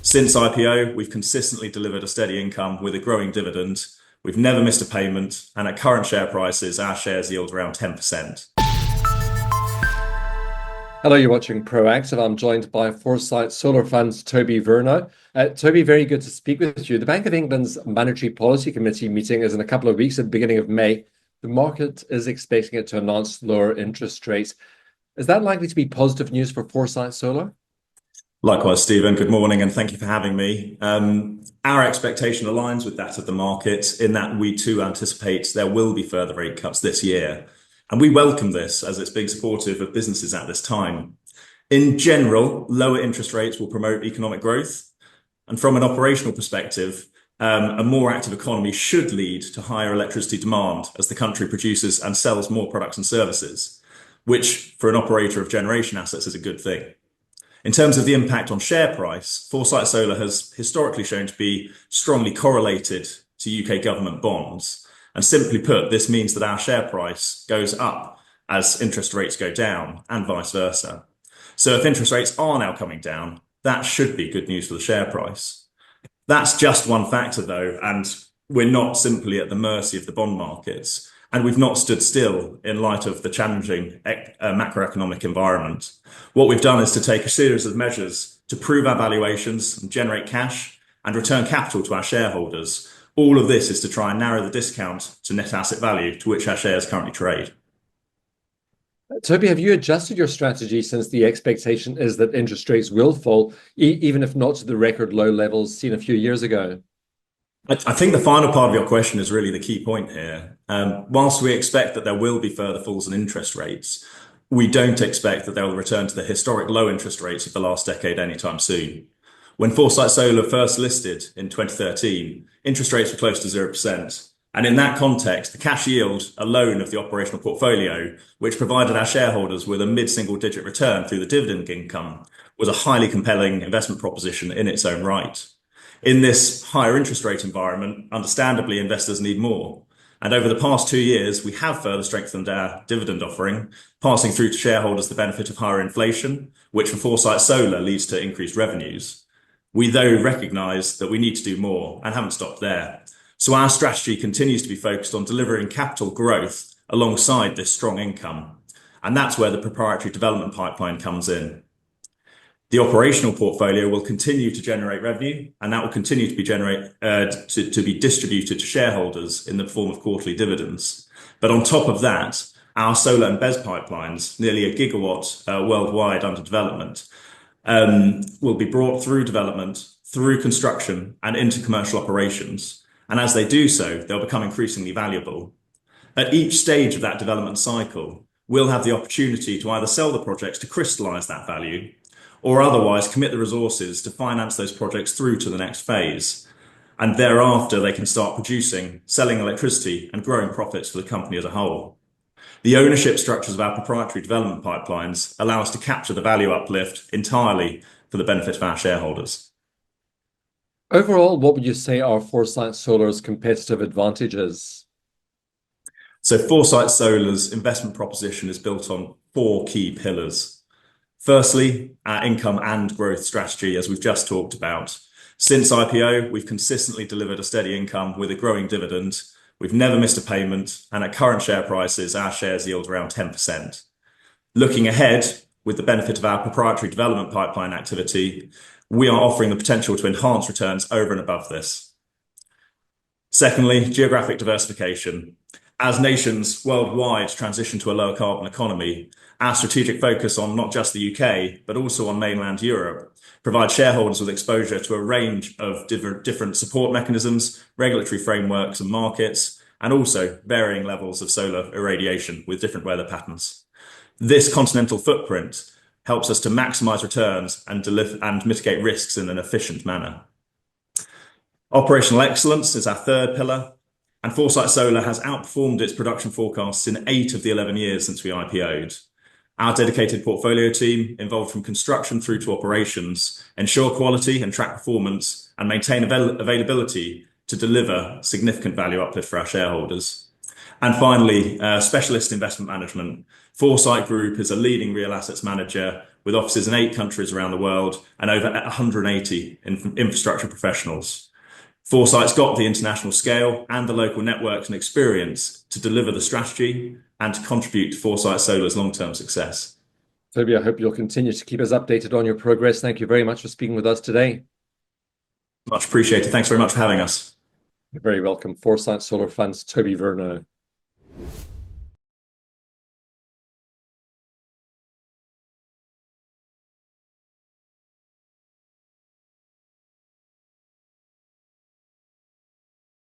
Since IPO, we've consistently delivered a steady income with a growing dividend. We've never missed a payment, and at current share prices, our shares yield around 10%. Hello, you're watching Proactive. I'm joined by Foresight Solar Fund's Toby Virno. Toby, very good to speak with you. The Bank of England's Monetary Policy Committee meeting is in a couple of weeks at the beginning of May. The market is expecting it to announce lower interest rates. Is that likely to be positive news for Foresight Solar? Likewise, Stephen, good morning and thank you for having me. Our expectation aligns with that of the market in that we too anticipate there will be further rate cuts this year. And we welcome this as it's being supportive of businesses at this time. In general, lower interest rates will promote economic growth. And from an operational perspective, a more active economy should lead to higher electricity demand as the country produces and sells more products and services, which for an operator of generation assets is a good thing. In terms of the impact on share price, Foresight Solar has historically shown to be strongly correlated to UK government bonds. And simply put, this means that our share price goes up as interest rates go down and vice versa. So if interest rates are now coming down, that should be good news for the share price. That's just one factor though, and we're not simply at the mercy of the bond markets. And we've not stood still in light of the challenging macroeconomic environment. What we've done is to take a series of measures to prove our valuations and generate cash and return capital to our shareholders. All of this is to try and narrow the discount to net asset value to which our shares currently trade. Toby, have you adjusted your strategy since the expectation is that interest rates will fall, even if not to the record low levels seen a few years ago? I think the final part of your question is really the key point here. Whilst we expect that there will be further falls in interest rates, we don't expect that they will return to the historic low interest rates of the last decade anytime soon. When Foresight Solar first listed in 2013, interest rates were close to 0%. And in that context, the cash yield alone of the operational portfolio, which provided our shareholders with a mid-single digit return through the dividend income, was a highly compelling investment proposition in its own right. In this higher interest rate environment, understandably, investors need more. And over the past 2 years, we have further strengthened our dividend offering, passing through to shareholders the benefit of higher inflation, which for Foresight Solar leads to increased revenues. We, though, recognise that we need to do more and haven't stopped there. So our strategy continues to be focused on delivering capital growth alongside this strong income. And that's where the proprietary development pipeline comes in. The operational portfolio will continue to generate revenue, and that will continue to be distributed to shareholders in the form of quarterly dividends. But on top of that, our solar and BESS pipelines, nearly 1 gigawatt worldwide under development, will be brought through development, through construction and into commercial operations. And as they do so, they'll become increasingly valuable. At each stage of that development cycle, we'll have the opportunity to either sell the projects to crystallize that value or otherwise commit the resources to finance those projects through to the next phase. And thereafter, they can start producing, selling electricity and growing profits for the company as a whole. The ownership structures of our proprietary development pipelines allow us to capture the value uplift entirely for the benefit of our shareholders. Overall, what would you say are Foresight Solar's competitive advantages? So Foresight Solar's investment proposition is built on 4 key pillars. Firstly, our income and growth strategy, as we've just talked about. Since IPO, we've consistently delivered a steady income with a growing dividend. We've never missed a payment, and at current share prices, our shares yield around 10%. Looking ahead, with the benefit of our proprietary development pipeline activity, we are offering the potential to enhance returns over and above this. Secondly, geographic diversification. As nations worldwide transition to a lower carbon economy, our strategic focus on not just the UK, but also on mainland Europe, provides shareholders with exposure to a range of different support mechanisms, regulatory frameworks and markets, and also varying levels of solar irradiation with different weather patterns. This continental footprint helps us to maximize returns and mitigate risks in an efficient manner. Operational excellence is our third pillar, and Foresight Solar has outperformed its production forecasts in 8 of the 11 years since we IPO'd. Our dedicated portfolio team, involved from construction through to operations, ensure quality and track performance and maintain availability to deliver significant value uplift for our shareholders. And finally, specialist investment management. Foresight Group is a leading real assets manager with offices in 8 countries around the world and over 180 infrastructure professionals. Foresight's got the international scale and the local networks and experience to deliver the strategy and to contribute to Foresight Solar's long-term success. Toby, I hope you'll continue to keep us updated on your progress. Thank you very much for speaking with us today. Much appreciated. Thanks very much for having us. You're very welcome. Foresight Solar Fund's Toby Verno.